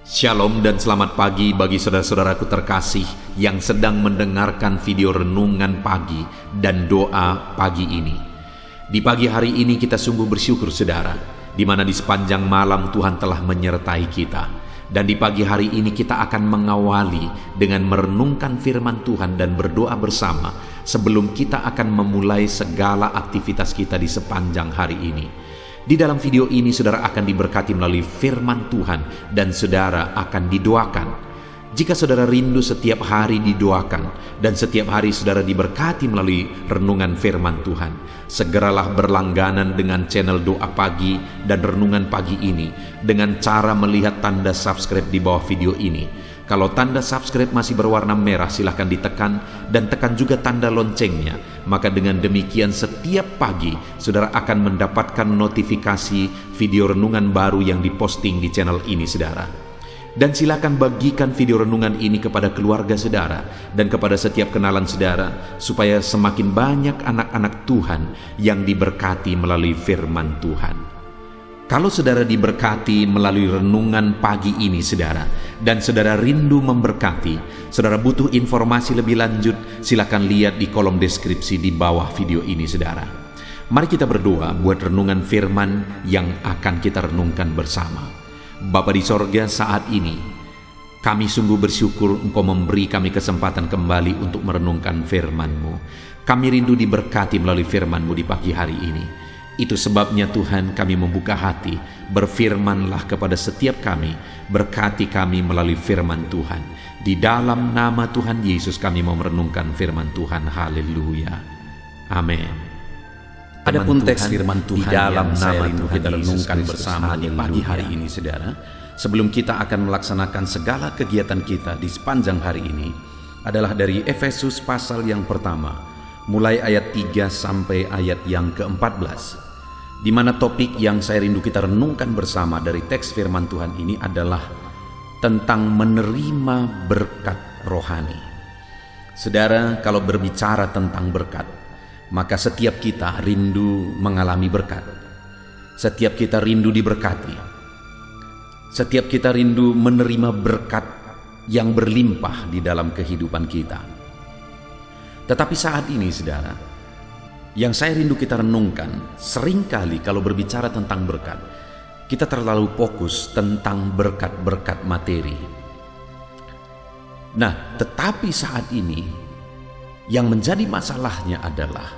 Shalom dan selamat pagi bagi saudara-saudaraku terkasih yang sedang mendengarkan video renungan pagi dan doa pagi ini. Di pagi hari ini kita sungguh bersyukur saudara, di mana di sepanjang malam Tuhan telah menyertai kita. Dan di pagi hari ini kita akan mengawali dengan merenungkan firman Tuhan dan berdoa bersama sebelum kita akan memulai segala aktivitas kita di sepanjang hari ini. Di dalam video ini saudara akan diberkati melalui firman Tuhan dan saudara akan didoakan. Jika saudara rindu setiap hari didoakan dan setiap hari saudara diberkati melalui renungan firman Tuhan, segeralah berlangganan dengan channel doa pagi dan renungan pagi ini dengan cara melihat tanda subscribe di bawah video ini. Kalau tanda subscribe masih berwarna merah, silahkan ditekan dan tekan juga tanda loncengnya. Maka dengan demikian setiap pagi saudara akan mendapatkan notifikasi video renungan baru yang diposting di channel ini saudara. Dan silakan bagikan video renungan ini kepada keluarga saudara dan kepada setiap kenalan saudara supaya semakin banyak anak-anak Tuhan yang diberkati melalui firman Tuhan. Kalau saudara diberkati melalui renungan pagi ini saudara, dan saudara rindu memberkati, saudara butuh informasi lebih lanjut, silakan lihat di kolom deskripsi di bawah video ini saudara. Mari kita berdoa buat renungan firman yang akan kita renungkan bersama. Bapa di sorga, saat ini kami sungguh bersyukur Engkau memberi kami kesempatan kembali untuk merenungkan firman-Mu. Kami rindu diberkati melalui firman-Mu di pagi hari ini. Itu sebabnya Tuhan kami membuka hati, berfirmanlah kepada setiap kami, berkati kami melalui firman Tuhan. Di dalam nama Tuhan Yesus kami mau merenungkan firman Tuhan. Haleluya. Amin. Adapun teks firman Tuhan di dalam nama Tuhan kita renungkan bersama di pagi hari ini saudara, sebelum kita akan melaksanakan segala kegiatan kita di sepanjang hari ini, adalah dari Efesus pasal yang pertama, mulai ayat 3 sampai ayat yang ke-14, di mana topik yang saya rindu kita renungkan bersama dari teks firman Tuhan ini adalah tentang menerima berkat rohani. Saudara, kalau berbicara tentang berkat, maka setiap kita rindu mengalami berkat. Setiap kita rindu diberkati. Setiap kita rindu menerima berkat yang berlimpah di dalam kehidupan kita. Tetapi saat ini saudara, yang saya rindu kita renungkan, seringkali kalau berbicara tentang berkat, kita terlalu fokus tentang berkat-berkat materi. Nah, tetapi saat ini yang menjadi masalahnya adalah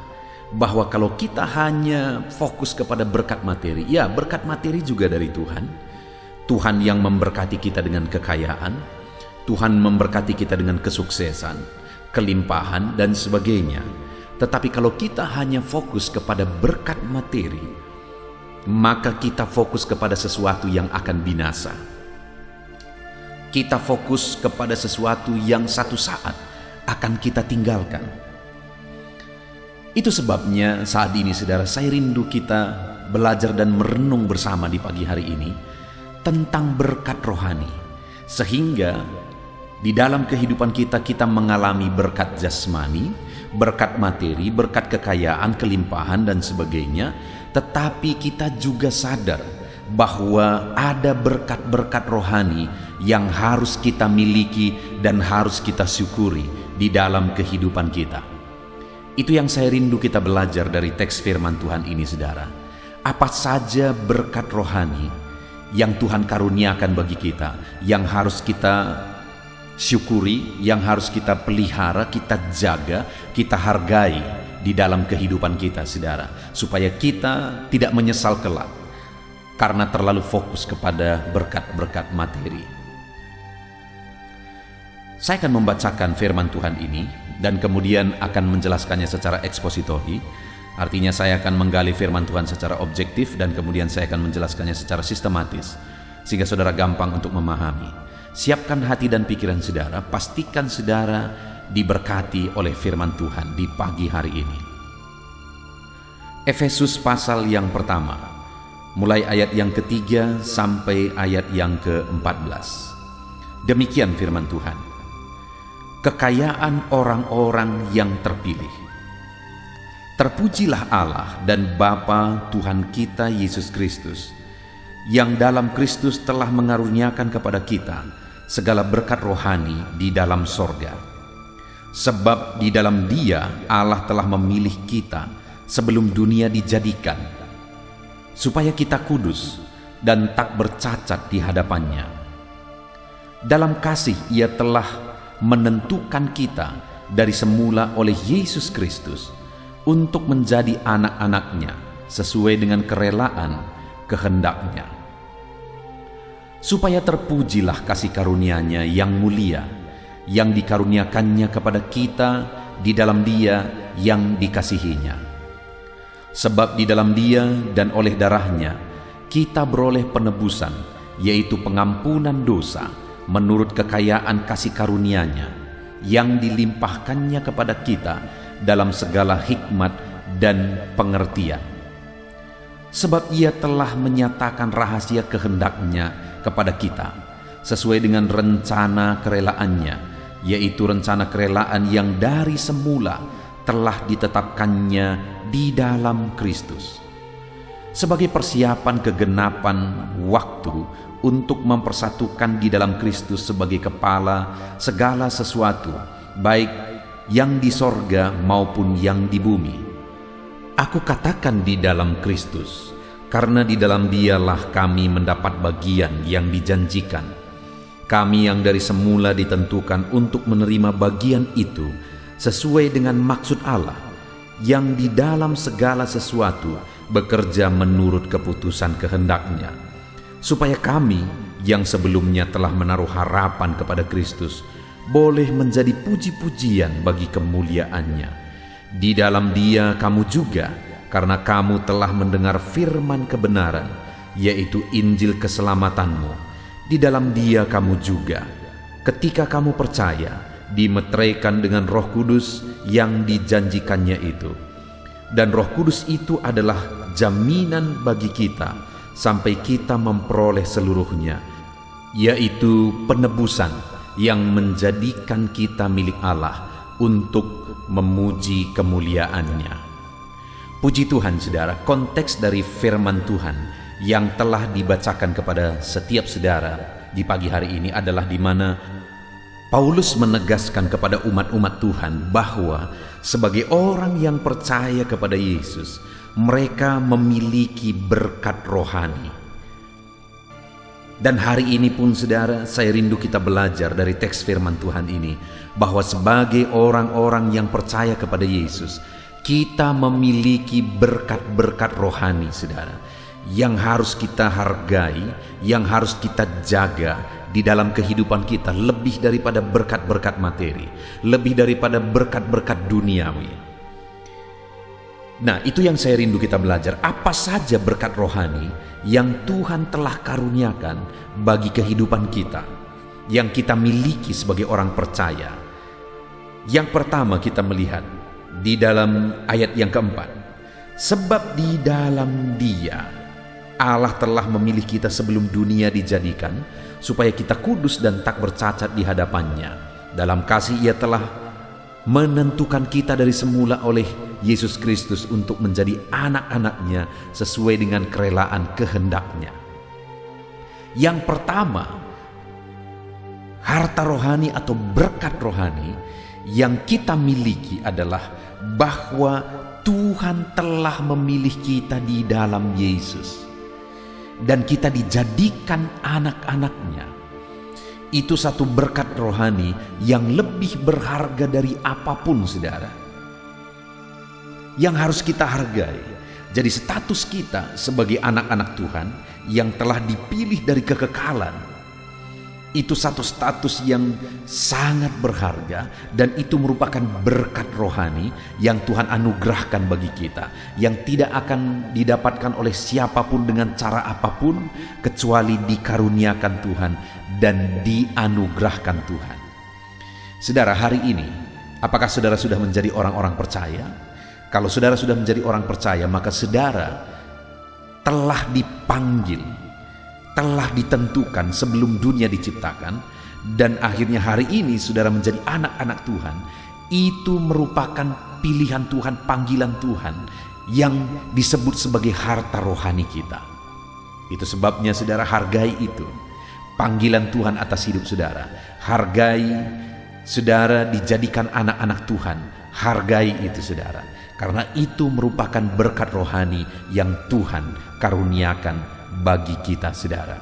bahwa kalau kita hanya fokus kepada berkat materi, ya berkat materi juga dari Tuhan. Tuhan yang memberkati kita dengan kekayaan, Tuhan memberkati kita dengan kesuksesan, kelimpahan dan sebagainya. Tetapi kalau kita hanya fokus kepada berkat materi, maka kita fokus kepada sesuatu yang akan binasa. Kita fokus kepada sesuatu yang satu saat akan kita tinggalkan. Itu sebabnya saat ini saudara, saya rindu kita belajar dan merenung bersama di pagi hari ini tentang berkat rohani, sehingga di dalam kehidupan kita mengalami berkat jasmani, berkat materi, berkat kekayaan, kelimpahan dan sebagainya. Tetapi kita juga sadar bahwa ada berkat-berkat rohani yang harus kita miliki dan harus kita syukuri di dalam kehidupan kita. Itu yang saya rindu kita belajar dari teks firman Tuhan ini saudara. Apa saja berkat rohani yang Tuhan karuniakan bagi kita, yang harus kita syukuri, yang harus kita pelihara, kita jaga, kita hargai di dalam kehidupan kita saudara, supaya kita tidak menyesal kelak karena terlalu fokus kepada berkat-berkat materi. Saya akan membacakan firman Tuhan ini dan kemudian akan menjelaskannya secara ekspositori. Artinya saya akan menggali firman Tuhan secara objektif dan kemudian saya akan menjelaskannya secara sistematis sehingga saudara gampang untuk memahami. Siapkan hati dan pikiran saudara, pastikan saudara diberkati oleh firman Tuhan di pagi hari ini. Efesus pasal yang pertama, mulai ayat yang ketiga sampai ayat yang ke-14. Demikian firman Tuhan. Kekayaan orang-orang yang terpilih. Terpujilah Allah dan Bapa Tuhan kita Yesus Kristus, yang dalam Kristus telah mengaruniakan kepada kita segala berkat rohani di dalam sorga. Sebab di dalam Dia Allah telah memilih kita sebelum dunia dijadikan, supaya kita kudus dan tak bercacat di hadapannya. Dalam kasih Ia telah menentukan kita dari semula oleh Yesus Kristus untuk menjadi anak-anaknya sesuai dengan kerelaan kehendak-Nya, supaya terpujilah kasih karunia-Nya yang mulia, yang dikaruniakannya kepada kita di dalam Dia yang dikasihinya. Sebab di dalam Dia dan oleh darah-Nya kita beroleh penebusan, yaitu pengampunan dosa, menurut kekayaan kasih karunia-Nya yang dilimpahkannya kepada kita dalam segala hikmat dan pengertian. Sebab Ia telah menyatakan rahasia kehendak-Nya kepada kita sesuai dengan rencana kerelaannya, yaitu rencana kerelaan yang dari semula telah ditetapkannya di dalam Kristus, sebagai persiapan kegenapan waktu untuk mempersatukan di dalam Kristus sebagai kepala segala sesuatu, baik yang di sorga maupun yang di bumi. Aku katakan di dalam Kristus, karena di dalam Dialah kami mendapat bagian yang dijanjikan. Kami yang dari semula ditentukan untuk menerima bagian itu sesuai dengan maksud Allah, yang di dalam segala sesuatu bekerja menurut keputusan kehendak-Nya, supaya kami yang sebelumnya telah menaruh harapan kepada Kristus boleh menjadi puji-pujian bagi kemuliaan-Nya. Di dalam Dia kamu juga, karena kamu telah mendengar firman kebenaran, yaitu Injil keselamatanmu. Di dalam Dia kamu juga, ketika kamu percaya, dimeteraikan dengan Roh Kudus yang dijanjikannya itu. Dan Roh Kudus itu adalah jaminan bagi kita sampai kita memperoleh seluruhnya, yaitu penebusan yang menjadikan kita milik Allah untuk memuji kemuliaan-Nya. Puji Tuhan, saudara, konteks dari firman Tuhan yang telah dibacakan kepada setiap saudara di pagi hari ini adalah di mana Paulus menegaskan kepada umat-umat Tuhan bahwa sebagai orang yang percaya kepada Yesus, mereka memiliki berkat rohani. Dan hari ini pun, saudara, saya rindu kita belajar dari teks firman Tuhan ini bahwa sebagai orang-orang yang percaya kepada Yesus, kita memiliki berkat-berkat rohani, saudara, yang harus kita hargai, yang harus kita jaga di dalam kehidupan kita, lebih daripada berkat-berkat materi, lebih daripada berkat-berkat duniawi. Nah, itu yang saya rindu kita belajar. Apa saja berkat rohani yang Tuhan telah karuniakan bagi kehidupan kita, yang kita miliki sebagai orang percaya. Yang pertama kita melihat di dalam ayat yang keempat, sebab di dalam Dia Allah telah memilih kita sebelum dunia dijadikan, supaya kita kudus dan tak bercacat di hadapannya. Dalam kasih Ia telah menentukan kita dari semula oleh Yesus Kristus untuk menjadi anak-anak-Nya sesuai dengan kerelaan kehendak-Nya. Yang pertama, harta rohani atau berkat rohani yang kita miliki adalah bahwa Tuhan telah memilih kita di dalam Yesus, dan kita dijadikan anak-anak-Nya. Itu satu berkat rohani yang lebih berharga dari apapun, saudara, yang harus kita hargai. Jadi status kita sebagai anak-anak Tuhan yang telah dipilih dari kekekalan, itu satu status yang sangat berharga, dan itu merupakan berkat rohani yang Tuhan anugerahkan bagi kita, yang tidak akan didapatkan oleh siapapun dengan cara apapun kecuali dikaruniakan Tuhan dan dianugerahkan Tuhan. Saudara, hari ini apakah saudara sudah menjadi orang-orang percaya? Kalau saudara sudah menjadi orang percaya, maka saudara telah dipanggil, telah ditentukan sebelum dunia diciptakan, dan akhirnya hari ini saudara menjadi anak-anak Tuhan. Itu merupakan pilihan Tuhan, panggilan Tuhan yang disebut sebagai harta rohani kita. Itu sebabnya saudara hargai itu. Panggilan Tuhan atas hidup saudara. Hargai saudara dijadikan anak-anak Tuhan. Hargai itu saudara. Karena itu merupakan berkat rohani yang Tuhan karuniakan bagi kita saudara.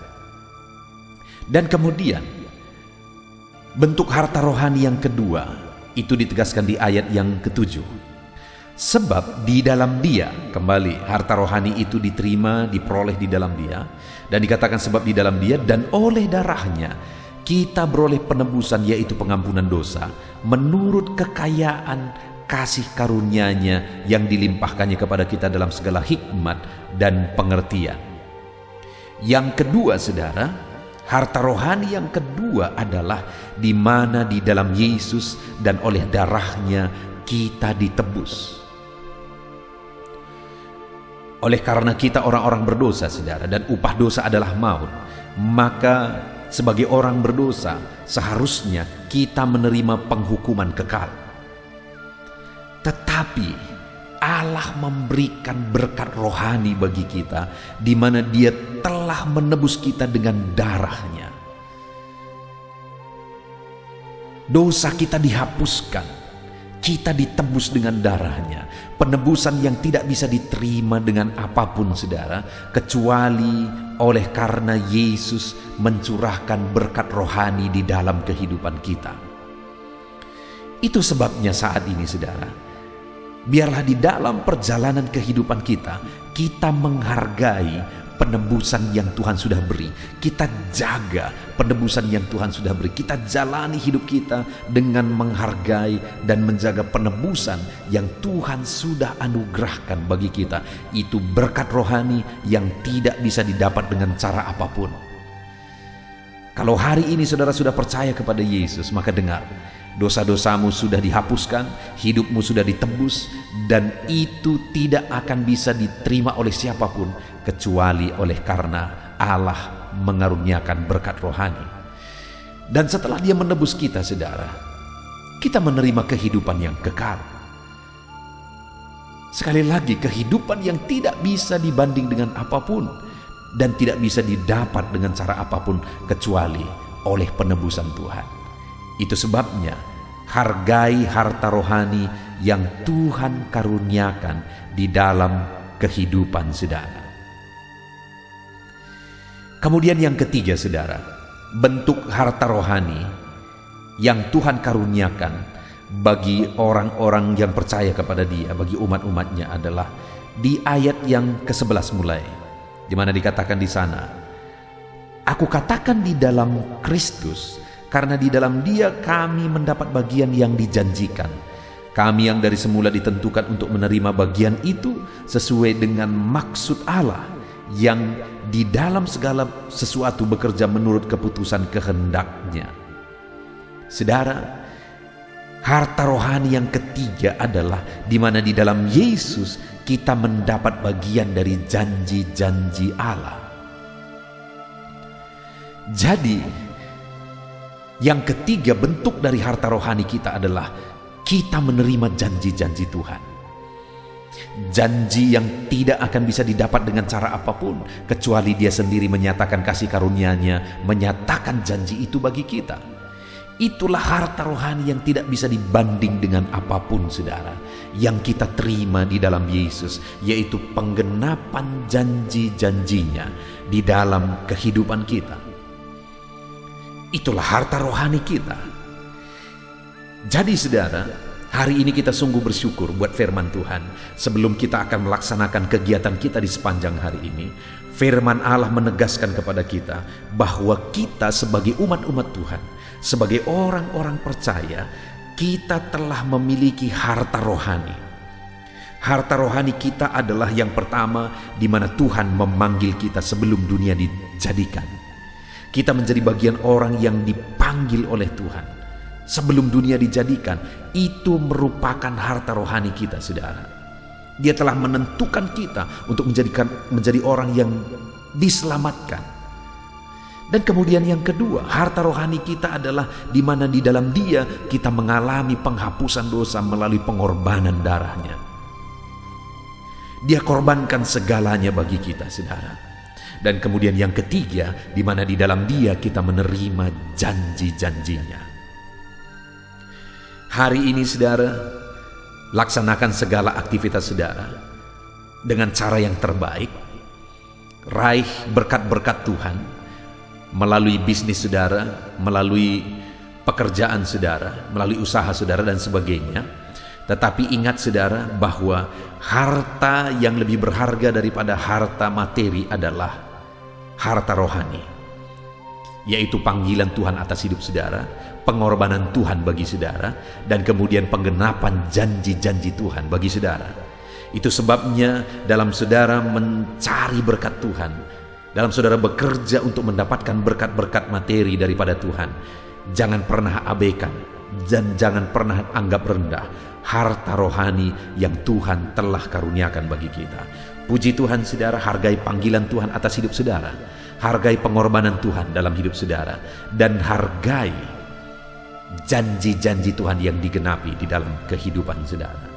Dan kemudian bentuk harta rohani yang kedua itu ditegaskan di ayat yang ke-7. Sebab di dalam Dia, kembali harta rohani itu diterima, diperoleh di dalam Dia, dan dikatakan sebab di dalam Dia dan oleh darahnya kita beroleh penebusan, yaitu pengampunan dosa menurut kekayaan kasih karunia-Nya yang dilimpahkannya kepada kita dalam segala hikmat dan pengertian. Yang kedua saudara, harta rohani yang kedua adalah di mana di dalam Yesus dan oleh darahnya kita ditebus. Oleh karena kita orang-orang berdosa saudara, dan upah dosa adalah maut, maka sebagai orang berdosa seharusnya kita menerima penghukuman kekal. Tetapi Allah memberikan berkat rohani bagi kita, di mana Dia telah menebus kita dengan darahnya. Dosa kita dihapuskan, kita ditebus dengan darahnya. Penebusan yang tidak bisa diterima dengan apapun saudara, kecuali oleh karena Yesus mencurahkan berkat rohani di dalam kehidupan kita. Itu sebabnya saat ini saudara, biarlah di dalam perjalanan kehidupan kita, kita menghargai penebusan yang Tuhan sudah beri. Kita jaga penebusan yang Tuhan sudah beri. Kita jalani hidup kita dengan menghargai dan menjaga penebusan yang Tuhan sudah anugerahkan bagi kita. Itu berkat rohani yang tidak bisa didapat dengan cara apapun. Kalau hari ini saudara sudah percaya kepada Yesus, maka dengar, dosa-dosamu sudah dihapuskan, hidupmu sudah ditebus, dan itu tidak akan bisa diterima oleh siapapun kecuali oleh karena Allah mengaruniakan berkat rohani. Dan setelah Dia menebus kita saudara, kita menerima kehidupan yang kekal. Sekali lagi, kehidupan yang tidak bisa dibanding dengan apapun dan tidak bisa didapat dengan cara apapun kecuali oleh penebusan Tuhan. Itu sebabnya hargai harta rohani yang Tuhan karuniakan di dalam kehidupan saudara. Kemudian yang ketiga saudara, bentuk harta rohani yang Tuhan karuniakan bagi orang-orang yang percaya kepada Dia, bagi umat-umatnya adalah di ayat yang ke-11 mulai, di mana dikatakan di sana, Aku katakan di dalam Kristus, karena di dalam Dia kami mendapat bagian yang dijanjikan. Kami yang dari semula ditentukan untuk menerima bagian itu sesuai dengan maksud Allah yang di dalam segala sesuatu bekerja menurut keputusan kehendak-Nya. Saudara, harta rohani yang ketiga adalah di mana di dalam Yesus kita mendapat bagian dari janji-janji Allah. Jadi, yang ketiga bentuk dari harta rohani kita adalah kita menerima janji-janji Tuhan. Janji yang tidak akan bisa didapat dengan cara apapun kecuali Dia sendiri menyatakan kasih karunia-Nya, menyatakan janji itu bagi kita. Itulah harta rohani yang tidak bisa dibanding dengan apapun saudara, yang kita terima di dalam Yesus, yaitu penggenapan janji-janjinya di dalam kehidupan kita. Itulah harta rohani kita. Jadi saudara, hari ini kita sungguh bersyukur buat firman Tuhan. Sebelum kita akan melaksanakan kegiatan kita di sepanjang hari ini, firman Allah menegaskan kepada kita bahwa kita sebagai umat-umat Tuhan, sebagai orang-orang percaya, kita telah memiliki harta rohani. Harta rohani kita adalah yang pertama, di mana Tuhan memanggil kita sebelum dunia dijadikan. Kita menjadi bagian orang yang dipanggil oleh Tuhan sebelum dunia dijadikan. Itu merupakan harta rohani kita saudara. Dia telah menentukan kita untuk menjadi orang yang diselamatkan. Dan kemudian yang kedua, harta rohani kita adalah di mana di dalam Dia kita mengalami penghapusan dosa melalui pengorbanan darahnya. Dia korbankan segalanya bagi kita saudara. Dan kemudian yang ketiga, di mana di dalam Dia kita menerima janji-janjinya. Hari ini saudara, laksanakan segala aktivitas saudara dengan cara yang terbaik. Raih berkat-berkat Tuhan melalui bisnis saudara, melalui pekerjaan saudara, melalui usaha saudara dan sebagainya. Tetapi ingat saudara bahwa harta yang lebih berharga daripada harta materi adalah harta rohani, yaitu panggilan Tuhan atas hidup saudara, pengorbanan Tuhan bagi saudara, dan kemudian penggenapan janji-janji Tuhan bagi saudara. Itu sebabnya dalam saudara mencari berkat Tuhan, dalam saudara bekerja untuk mendapatkan berkat-berkat materi daripada Tuhan, jangan pernah abaikan dan jangan pernah anggap rendah harta rohani yang Tuhan telah karuniakan bagi kita. Puji Tuhan saudara, hargai panggilan Tuhan atas hidup saudara, hargai pengorbanan Tuhan dalam hidup saudara, dan hargai janji-janji Tuhan yang digenapi di dalam kehidupan saudara.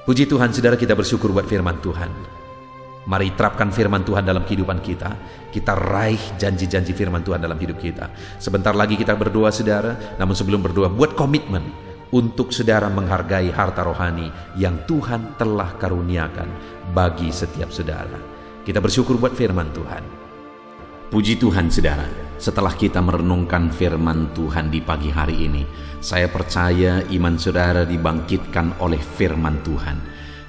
Puji Tuhan saudara, kita bersyukur buat firman Tuhan. Mari terapkan firman Tuhan dalam kehidupan kita. Kita raih janji-janji firman Tuhan dalam hidup kita. Sebentar lagi kita berdoa saudara, namun sebelum berdoa, buat komitmen untuk saudara menghargai harta rohani yang Tuhan telah karuniakan bagi setiap saudara. Kita bersyukur buat firman Tuhan. Puji Tuhan saudara, setelah kita merenungkan firman Tuhan di pagi hari ini, saya percaya iman saudara dibangkitkan oleh firman Tuhan.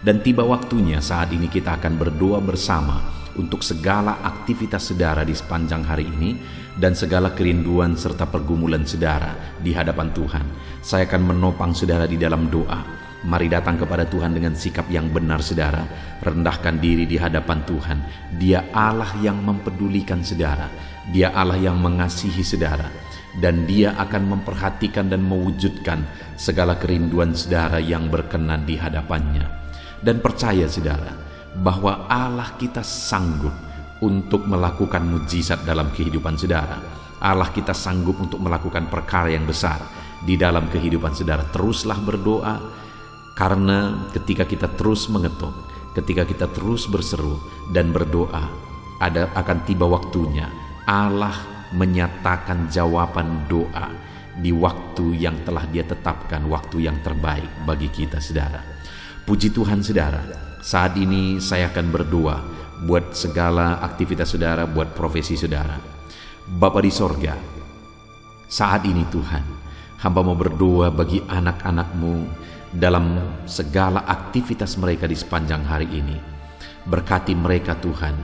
Dan tiba waktunya saat ini kita akan berdoa bersama untuk segala aktivitas saudara di sepanjang hari ini dan segala kerinduan serta pergumulan saudara di hadapan Tuhan. Saya akan menopang saudara di dalam doa. Mari datang kepada Tuhan dengan sikap yang benar saudara. Rendahkan diri di hadapan Tuhan. Dia Allah yang mempedulikan saudara. Dia Allah yang mengasihi saudara. Dan Dia akan memperhatikan dan mewujudkan segala kerinduan saudara yang berkenan di hadapannya. Dan percaya saudara bahwa Allah kita sanggup untuk melakukan mujizat dalam kehidupan saudara. Allah kita sanggup untuk melakukan perkara yang besar di dalam kehidupan saudara. Teruslah berdoa, karena ketika kita terus mengetuk, ketika kita terus berseru dan berdoa, akan tiba waktunya Allah menyatakan jawaban doa di waktu yang telah Dia tetapkan, waktu yang terbaik bagi kita saudara. Puji Tuhan saudara, saat ini saya akan berdoa buat segala aktivitas saudara, buat profesi saudara. Bapa di sorga, saat ini Tuhan, hamba mau berdoa bagi anak-anak-Mu dalam segala aktivitas mereka di sepanjang hari ini. Berkati mereka Tuhan,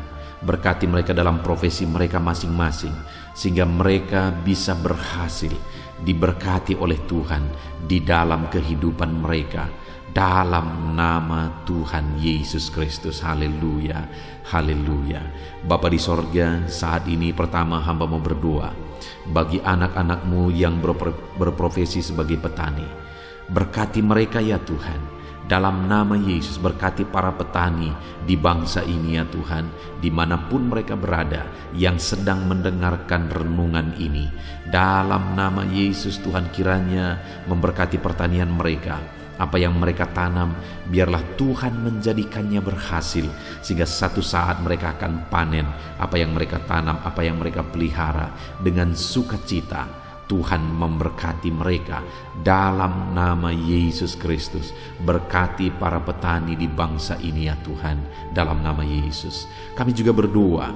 berkati mereka dalam profesi mereka masing-masing, sehingga mereka bisa berhasil diberkati oleh Tuhan di dalam kehidupan mereka. Dalam nama Tuhan Yesus Kristus. Haleluya, haleluya. Bapa di sorga, saat ini pertama hamba mau berdoa bagi anak-anak-Mu yang berprofesi sebagai petani. Berkati mereka ya Tuhan, dalam nama Yesus. Berkati para petani di bangsa ini ya Tuhan, dimanapun mereka berada yang sedang mendengarkan renungan ini. Dalam nama Yesus Tuhan, kiranya memberkati pertanian mereka. Apa yang mereka tanam, biarlah Tuhan menjadikannya berhasil, sehingga satu saat mereka akan panen apa yang mereka tanam, apa yang mereka pelihara dengan sukacita. Tuhan memberkati mereka dalam nama Yesus Kristus. Berkati para petani di bangsa ini ya Tuhan, dalam nama Yesus. Kami juga berdoa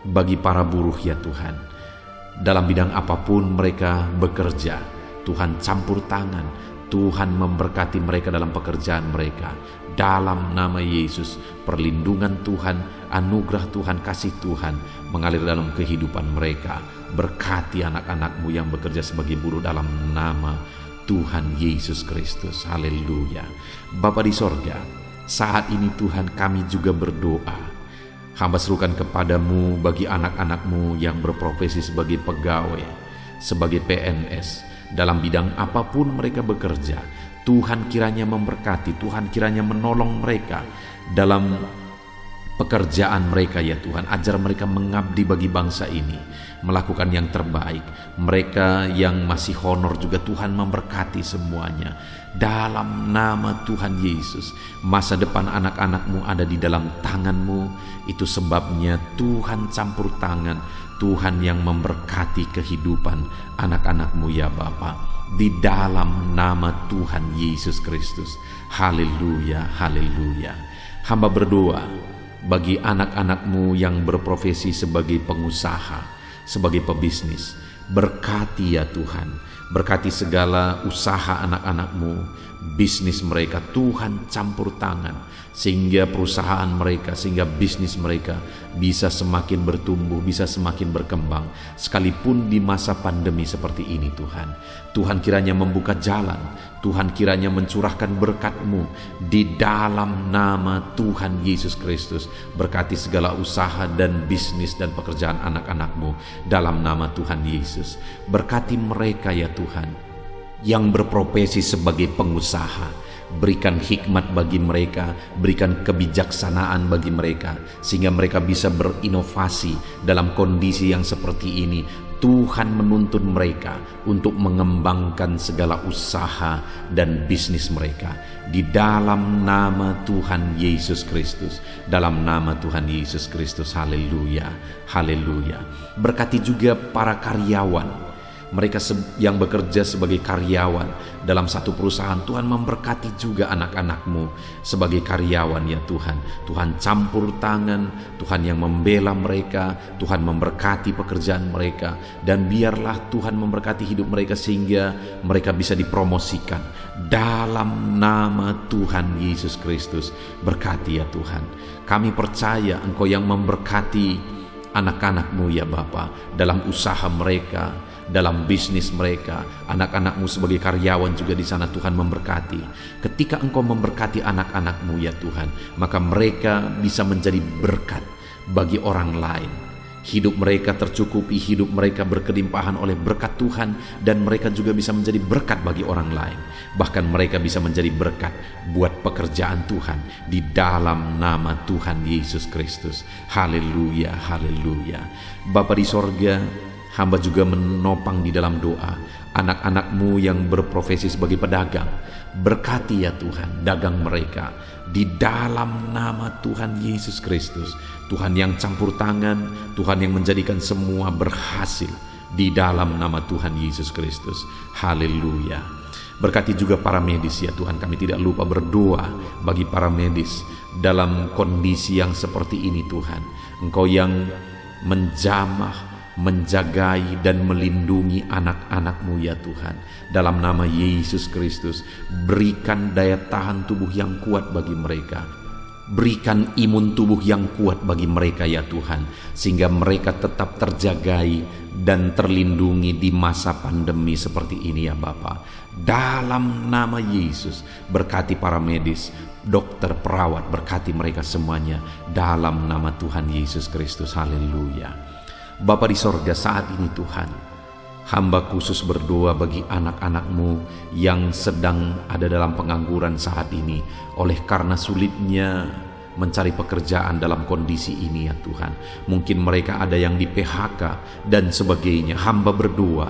bagi para buruh ya Tuhan, dalam bidang apapun mereka bekerja. Tuhan campur tangan, Tuhan memberkati mereka dalam pekerjaan mereka. Dalam nama Yesus, perlindungan Tuhan, anugerah Tuhan, kasih Tuhan mengalir dalam kehidupan mereka. Berkati anak-anak-Mu yang bekerja sebagai buruh dalam nama Tuhan Yesus Kristus. Haleluya. Bapa di sorga, saat ini Tuhan kami juga berdoa. Hamba serukan kepadamu bagi anak-anak-Mu yang berprofesi sebagai pegawai, sebagai PNS, dalam bidang apapun mereka bekerja. Tuhan kiranya memberkati, Tuhan kiranya menolong mereka dalam pekerjaan mereka ya Tuhan. Ajar mereka mengabdi bagi bangsa ini, melakukan yang terbaik. Mereka yang masih honor juga Tuhan memberkati semuanya. Dalam nama Tuhan Yesus, masa depan anak-anak-Mu ada di dalam tangan-Mu. Itu sebabnya Tuhan campur tangan, Tuhan yang memberkati kehidupan anak-anak-Mu ya Bapa. Di dalam nama Tuhan Yesus Kristus. Haleluya, haleluya. Hamba berdoa bagi anak-anak-Mu yang berprofesi sebagai pengusaha, sebagai pebisnis. Berkati ya Tuhan, berkati segala usaha anak-anak-Mu, bisnis mereka. Tuhan campur tangan sehingga perusahaan mereka, sehingga bisnis mereka bisa semakin bertumbuh, bisa semakin berkembang, sekalipun di masa pandemi seperti ini Tuhan. Tuhan kiranya membuka jalan, Tuhan kiranya mencurahkan berkat-Mu di dalam nama Tuhan Yesus Kristus. Berkati segala usaha dan bisnis dan pekerjaan anak-anak-Mu dalam nama Tuhan Yesus. Berkati mereka ya Tuhan yang berprofesi sebagai pengusaha. Berikan hikmat bagi mereka, berikan kebijaksanaan bagi mereka, sehingga mereka bisa berinovasi dalam kondisi yang seperti ini. Tuhan menuntun mereka untuk mengembangkan segala usaha dan bisnis mereka. Di dalam nama Tuhan Yesus Kristus, dalam nama Tuhan Yesus Kristus, haleluya, haleluya. Berkati juga para karyawan, mereka yang bekerja sebagai karyawan dalam satu perusahaan. Tuhan memberkati juga anak-anak-Mu sebagai karyawan ya Tuhan. Tuhan campur tangan, Tuhan yang membela mereka, Tuhan memberkati pekerjaan mereka. Dan biarlah Tuhan memberkati hidup mereka sehingga mereka bisa dipromosikan. Dalam nama Tuhan Yesus Kristus, berkati ya Tuhan. Kami percaya Engkau yang memberkati anak-anak-Mu ya Bapa, dalam usaha mereka, dalam bisnis mereka. Anak-anak-Mu sebagai karyawan juga di sana Tuhan memberkati. Ketika Engkau memberkati anak-anak-Mu ya Tuhan, maka mereka bisa menjadi berkat bagi orang lain. Hidup mereka tercukupi, hidup mereka berkelimpahan oleh berkat Tuhan, dan mereka juga bisa menjadi berkat bagi orang lain. Bahkan mereka bisa menjadi berkat buat pekerjaan Tuhan di dalam nama Tuhan Yesus Kristus. Haleluya, haleluya. Bapa di sorga, hamba juga menopang di dalam doa anak-anak-Mu yang berprofesi sebagai pedagang. Berkati ya Tuhan dagang mereka di dalam nama Tuhan Yesus Kristus. Tuhan yang campur tangan, Tuhan yang menjadikan semua berhasil di dalam nama Tuhan Yesus Kristus. Haleluya. Berkati juga para medis ya Tuhan. Kami tidak lupa berdoa bagi para medis dalam kondisi yang seperti ini Tuhan. Engkau yang menjamah, menjagai dan melindungi anak-anak-Mu ya Tuhan. Dalam nama Yesus Kristus, berikan daya tahan tubuh yang kuat bagi mereka. Berikan imun tubuh yang kuat bagi mereka ya Tuhan, sehingga mereka tetap terjagai dan terlindungi di masa pandemi seperti ini ya Bapa. Dalam nama Yesus, berkati para medis, dokter, perawat, berkati mereka semuanya dalam nama Tuhan Yesus Kristus. Haleluya. Bapa di sorga, saat ini Tuhan, hamba khusus berdoa bagi anak-anak-Mu yang sedang ada dalam pengangguran saat ini, oleh karena sulitnya mencari pekerjaan dalam kondisi ini ya Tuhan. Mungkin mereka ada yang di PHK dan sebagainya. Hamba berdoa,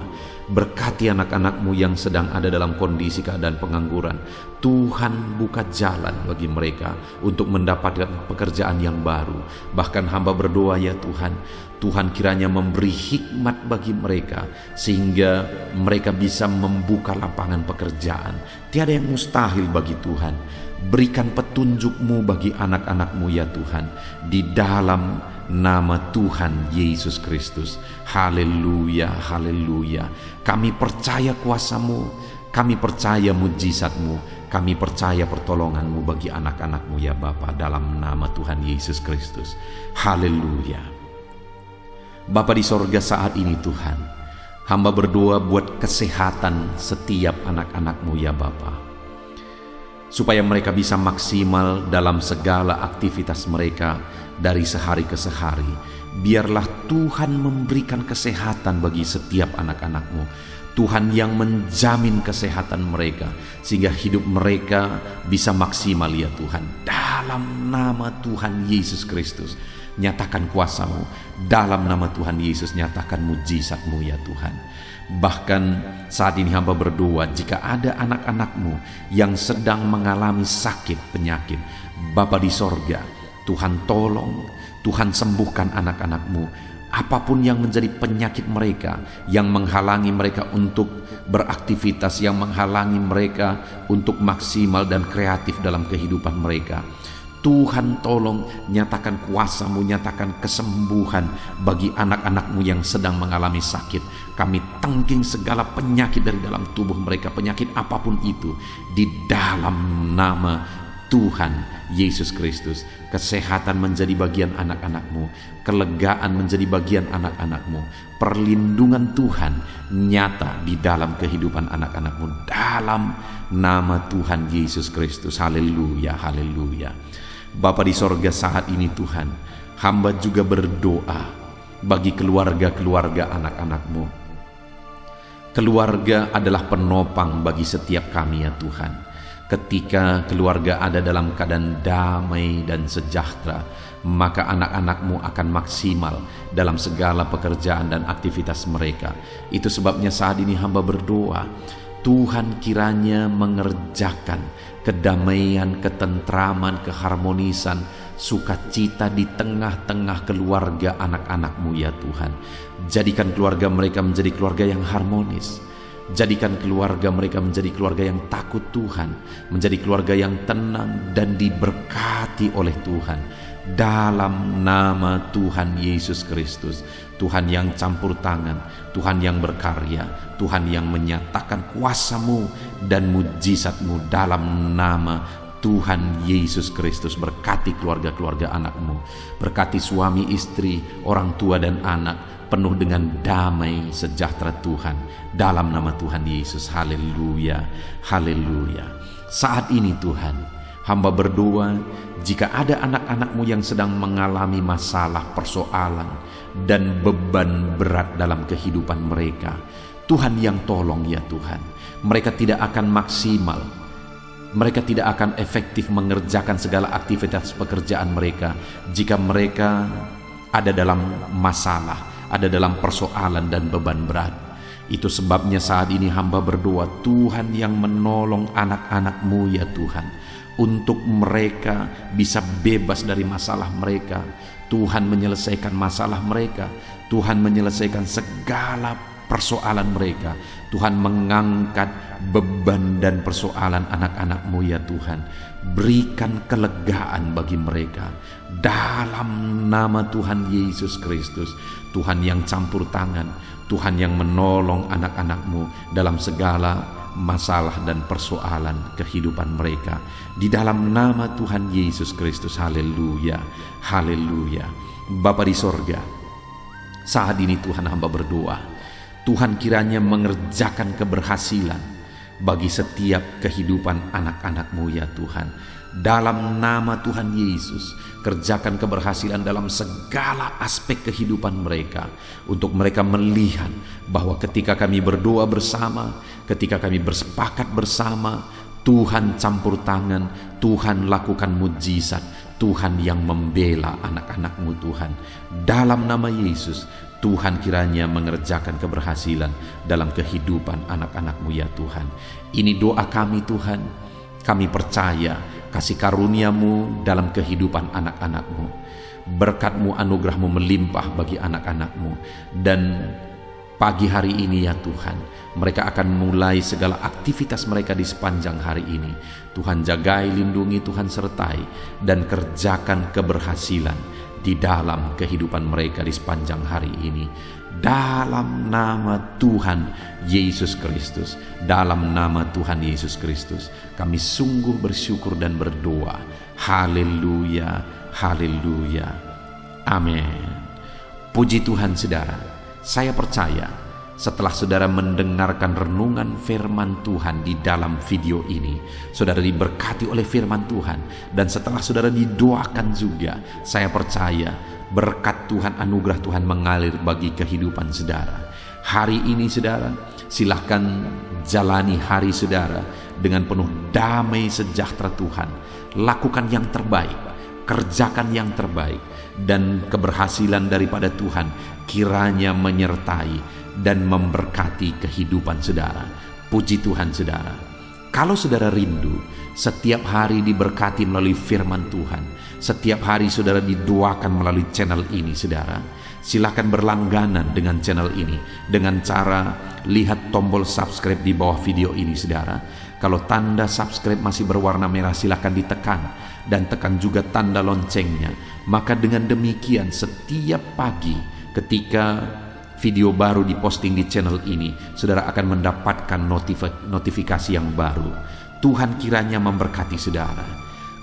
berkati anak-anak-Mu yang sedang ada dalam kondisi keadaan pengangguran. Tuhan buka jalan bagi mereka untuk mendapatkan pekerjaan yang baru. Bahkan hamba berdoa ya Tuhan, Tuhan kiranya memberi hikmat bagi mereka sehingga mereka bisa membuka lapangan pekerjaan. Tiada yang mustahil bagi Tuhan. Berikan petunjuk-Mu bagi anak-anak-Mu ya Tuhan, di dalam nama Tuhan Yesus Kristus. Haleluya, haleluya. Kami percaya kuasa-Mu, kami percaya mujizat-Mu, kami percaya pertolongan-Mu bagi anak-anak-Mu ya Bapa, dalam nama Tuhan Yesus Kristus. Haleluya. Bapa di sorga, saat ini Tuhan, hamba berdoa buat kesehatan setiap anak-anak-Mu ya Bapa, supaya mereka bisa maksimal dalam segala aktivitas mereka dari sehari ke sehari. Biarlah Tuhan memberikan kesehatan bagi setiap anak-anak-Mu. Tuhan yang menjamin kesehatan mereka, sehingga hidup mereka bisa maksimal ya Tuhan. Dalam nama Tuhan Yesus Kristus, nyatakan kuasa-Mu. Dalam nama Tuhan Yesus, nyatakan mujizat-Mu ya Tuhan. Bahkan saat ini hamba berdoa, jika ada anak-anak-Mu yang sedang mengalami sakit penyakit, Bapa di sorga, Tuhan tolong, Tuhan sembuhkan anak-anak-Mu. Apapun yang menjadi penyakit mereka, yang menghalangi mereka untuk beraktivitas, yang menghalangi mereka untuk maksimal dan kreatif dalam kehidupan mereka, Tuhan tolong nyatakan kuasa-Mu, nyatakan kesembuhan bagi anak-anak-Mu yang sedang mengalami sakit. Kami tangking segala penyakit dari dalam tubuh mereka, penyakit apapun itu, di dalam nama Tuhan Yesus Kristus. Kesehatan menjadi bagian anak-anak-Mu, kelegaan menjadi bagian anak-anak-Mu, perlindungan Tuhan nyata di dalam kehidupan anak-anak-Mu, dalam nama Tuhan Yesus Kristus. Haleluya, haleluya. Bapa di sorga, saat ini Tuhan, hamba juga berdoa bagi keluarga-keluarga anak-anak-Mu. Keluarga adalah penopang bagi setiap kami ya Tuhan. Ketika keluarga ada dalam keadaan damai dan sejahtera, maka anak-anak-Mu akan maksimal dalam segala pekerjaan dan aktivitas mereka. Itu sebabnya saat ini hamba berdoa, Tuhan kiranya mengerjakan kedamaian, ketentraman, keharmonisan, sukacita di tengah-tengah keluarga anak-anak-Mu ya Tuhan. Jadikan keluarga mereka menjadi keluarga yang harmonis. Jadikan keluarga mereka menjadi keluarga yang takut Tuhan, menjadi keluarga yang tenang dan diberkati oleh Tuhan. Dalam nama Tuhan Yesus Kristus, Tuhan yang campur tangan, Tuhan yang berkarya, Tuhan yang menyatakan kuasa-Mu dan mujizat-Mu dalam nama Tuhan Yesus Kristus. Berkati keluarga-keluarga anak-Mu, berkati suami istri, orang tua dan anak, penuh dengan damai sejahtera Tuhan, dalam nama Tuhan Yesus. Haleluya, haleluya. Saat ini Tuhan, hamba berdoa, jika ada anak-anak-Mu yang sedang mengalami masalah, persoalan, dan beban berat dalam kehidupan mereka, Tuhan yang tolong ya Tuhan. Mereka tidak akan maksimal, mereka tidak akan efektif mengerjakan segala aktivitas pekerjaan mereka jika mereka ada dalam masalah, ada dalam persoalan dan beban berat. Itu sebabnya saat ini hamba berdoa, Tuhan yang menolong anak-anak-Mu ya Tuhan, untuk mereka bisa bebas dari masalah mereka. Tuhan menyelesaikan masalah mereka, Tuhan menyelesaikan segala persoalan mereka. Tuhan mengangkat beban dan persoalan anak-anak-Mu ya Tuhan. Berikan kelegaan bagi mereka dalam nama Tuhan Yesus Kristus. Tuhan yang campur tangan, Tuhan yang menolong anak-anak-Mu dalam segala masalah dan persoalan kehidupan mereka, di dalam nama Tuhan Yesus Kristus. Haleluya, haleluya. Bapa di sorga, saat ini Tuhan hamba berdoa, Tuhan kiranya mengerjakan keberhasilan bagi setiap kehidupan anak-anak-Mu ya Tuhan. Dalam nama Tuhan Yesus, kerjakan keberhasilan dalam segala aspek kehidupan mereka, untuk mereka melihat bahwa ketika kami berdoa bersama, ketika kami bersepakat bersama, Tuhan campur tangan, Tuhan lakukan mujizat, Tuhan yang membela anak-anak-Mu Tuhan. Dalam nama Yesus, Tuhan kiranya mengerjakan keberhasilan dalam kehidupan anak-anak-Mu ya Tuhan. Ini doa kami Tuhan. Kami percaya kasih karunia-Mu dalam kehidupan anak-anak-Mu. Berkat-Mu, anugerah-Mu melimpah bagi anak-anak-Mu. Dan pagi hari ini ya Tuhan, mereka akan mulai segala aktivitas mereka di sepanjang hari ini. Tuhan jagai, lindungi, Tuhan sertai, dan kerjakan keberhasilan di dalam kehidupan mereka di sepanjang hari ini. Dalam nama Tuhan Yesus Kristus, dalam nama Tuhan Yesus Kristus, kami sungguh bersyukur dan berdoa. Haleluya, haleluya, amin. Puji Tuhan saudara, saya percaya setelah saudara mendengarkan renungan firman Tuhan di dalam video ini, saudara diberkati oleh firman Tuhan. Dan setelah saudara didoakan juga, saya percaya berkat Tuhan, anugerah Tuhan mengalir bagi kehidupan saudara. Hari ini saudara, Silahkan jalani hari saudara dengan penuh damai sejahtera Tuhan. Lakukan yang terbaik, kerjakan yang terbaik, dan keberhasilan daripada Tuhan kiranya menyertai dan memberkati kehidupan saudara. Puji Tuhan saudara. Kalau saudara rindu setiap hari diberkati melalui firman Tuhan, setiap hari saudara didoakan melalui channel ini saudara, silakan berlangganan dengan channel ini dengan cara lihat tombol subscribe di bawah video ini saudara. Kalau tanda subscribe masih berwarna merah, silakan ditekan dan tekan juga tanda loncengnya. Maka dengan demikian setiap pagi ketika video baru diposting di channel ini, saudara akan mendapatkan notifikasi yang baru. Tuhan kiranya memberkati saudara.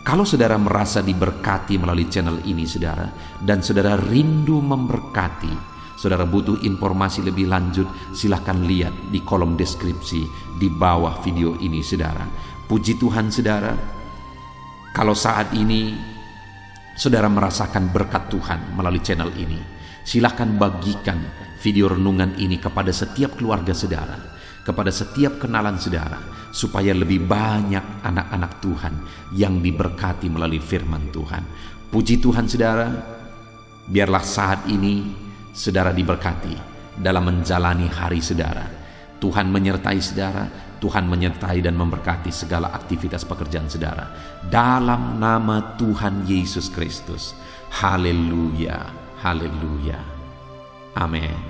Kalau saudara merasa diberkati melalui channel ini saudara, dan saudara rindu memberkati, saudara butuh informasi lebih lanjut, silahkan lihat di kolom deskripsi di bawah video ini saudara. Puji Tuhan saudara. Kalau saat ini saudara merasakan berkat Tuhan melalui channel ini, silahkan bagikan video renungan ini kepada setiap keluarga saudara, kepada setiap kenalan saudara, supaya lebih banyak anak-anak Tuhan yang diberkati melalui firman Tuhan. Puji Tuhan saudara, biarlah saat ini saudara diberkati dalam menjalani hari saudara. Tuhan menyertai saudara, Tuhan menyertai dan memberkati segala aktivitas pekerjaan saudara. Dalam nama Tuhan Yesus Kristus. Haleluya, haleluya. Amin.